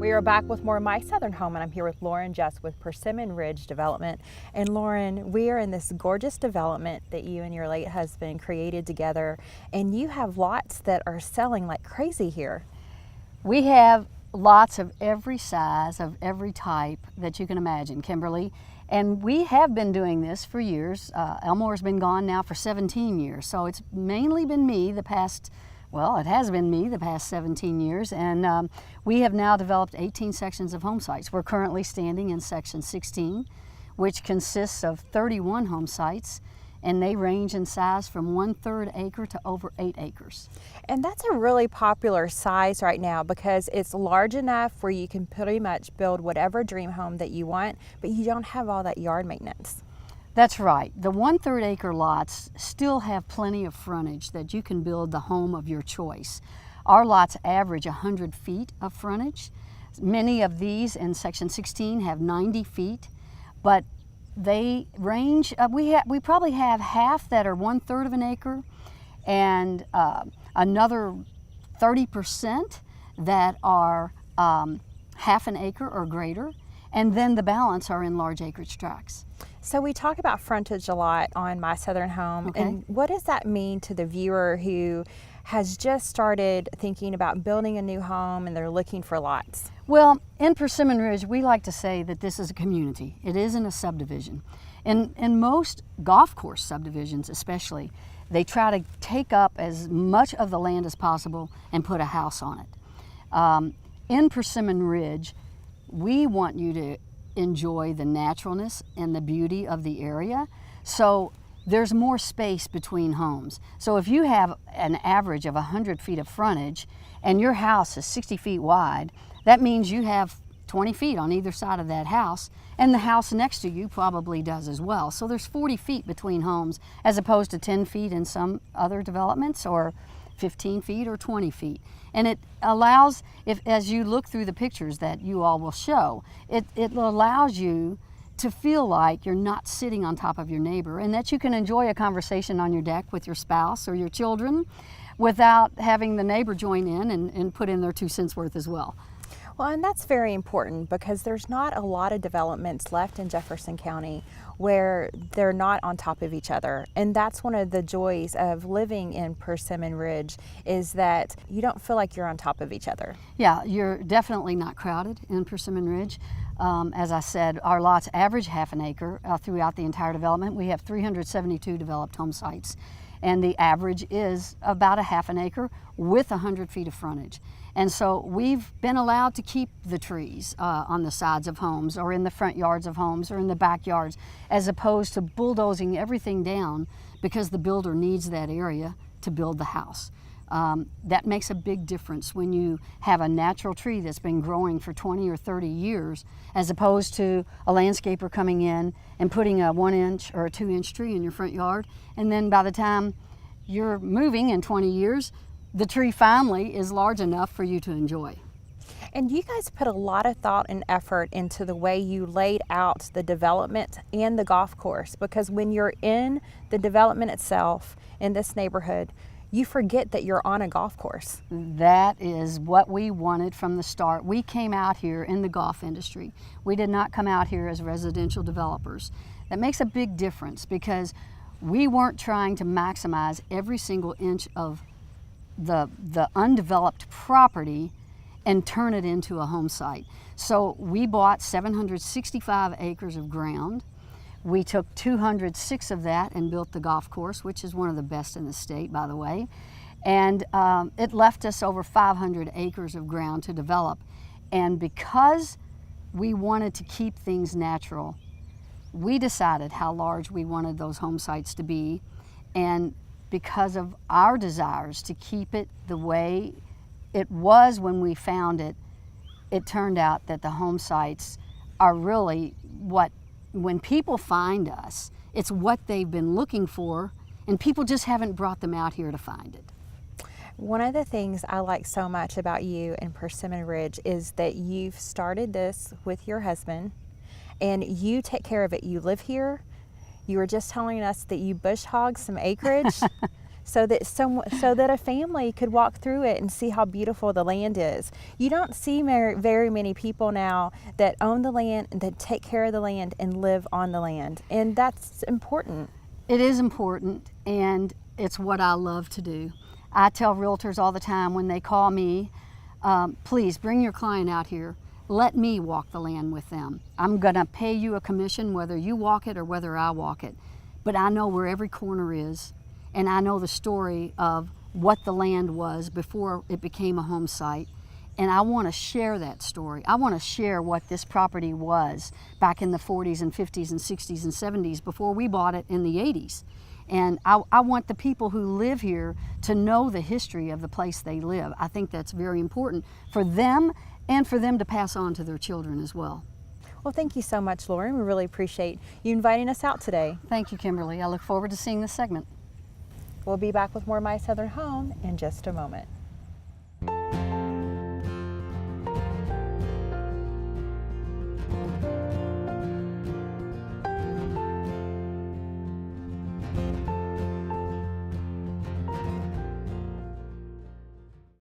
We are back with more My Southern Home, and I'm here with Lawren Just with Persimmon Ridge Development. And Lawren, we are in this gorgeous development that you and your late husband created together, and you have lots that are selling like crazy here. We have lots of every size, of every type that you can imagine, Kimberly. And we have been doing this for years. Elmore's been gone now for 17 years, so it's mainly been me the past, well, it has been me the past 17 years, and we have now developed 18 sections of home sites. We're currently standing in section 16, which consists of 31 home sites, and they range in size from 1/3 acre to over 8 acres. And that's a really popular size right now because it's large enough where you can pretty much build whatever dream home that you want, but you don't have all that yard maintenance. That's right. The 1/3 acre lots still have plenty of frontage that you can build the home of your choice. Our lots average 100 feet of frontage. Many of these in section 16 have 90 feet, but they range, we probably have half that are 1/3 of an acre and another 30% that are half an acre or greater, and then the balance are in large acreage tracts. So we talk about frontage a lot on My Southern Home, Okay. and what does that mean to the viewer who has just started thinking about building a new home and they're looking for lots? Well, in Persimmon Ridge, we like to say that this is a community. It isn't a subdivision. In most golf course subdivisions especially, they try to take up as much of the land as possible and put a house on it. In Persimmon Ridge, we want you to enjoy the naturalness and the beauty of the area. So there's more space between homes. So if you have an average of 100 feet of frontage and your house is 60 feet wide, that means you have 20 feet on either side of that house, and the house next to you probably does as well. So there's 40 feet between homes as opposed to 10 feet in some other developments, or 15 feet or 20 feet. And it allows, as you look through the pictures that you all will show, it allows you to feel like you're not sitting on top of your neighbor, and that you can enjoy a conversation on your deck with your spouse or your children without having the neighbor join in and put in their 2 cents worth as well. Well, and that's very important because there's not a lot of developments left in Jefferson County where they're not on top of each other. And that's one of the joys of living in Persimmon Ridge, is that you don't feel like you're on top of each other. Yeah, you're definitely not crowded in Persimmon Ridge. As I said, our lots average half an acre throughout the entire development. We have 372 developed home sites, and the average is about a half an acre with 100 feet of frontage. And so we've been allowed to keep the trees on the sides of homes, or in the front yards of homes, or in the backyards, as opposed to bulldozing everything down because the builder needs that area to build the house. That makes a big difference when you have a natural tree that's been growing for 20 or 30 years, as opposed to a landscaper coming in and putting a 1-inch or a 2-inch tree in your front yard, and then by the time you're moving in 20 years, the tree finally is large enough for you to enjoy. And you guys put a lot of thought and effort into the way you laid out the development and the golf course, because when you're in the development itself in this neighborhood, you forget that you're on a golf course. That is what we wanted from the start. We came out here in the golf industry. We did not come out here as residential developers. That makes a big difference because we weren't trying to maximize every single inch of the undeveloped property and turn it into a home site. So we bought 765 acres of ground. We took 206 of that and built the golf course, which is one of the best in the state, by the way. And it left us over 500 acres of ground to develop. And because we wanted to keep things natural, we decided how large we wanted those home sites to be. And because of our desires to keep it the way it was when we found it, it turned out that the home sites are really what, when people find us, it's what they've been looking for, and people just haven't brought them out here to find it. One of the things I like so much about you in Persimmon Ridge is that you've started this with your husband and you take care of it. You live here. You were just telling us that you bush hog some acreage. so that a family could walk through it and see how beautiful the land is. You don't see very many people now that own the land, that take care of the land and live on the land, and that's important. It is important, and it's what I love to do. I tell realtors all the time when they call me, please bring your client out here. Let me walk the land with them. I'm gonna pay you a commission whether you walk it or whether I walk it. But I know where every corner is, and I know the story of what the land was before it became a home site. And I want to share that story. I want to share what this property was back in the 40s and 50s and 60s and 70s before we bought it in the 80s. And I want the people who live here to know the history of the place they live. I think that's very important for them and for them to pass on to their children as well. Well, thank you so much, Lawren. We really appreciate you inviting us out today. Thank you, Kimberly. I look forward to seeing this segment. We'll be back with more My Southern Home in just a moment.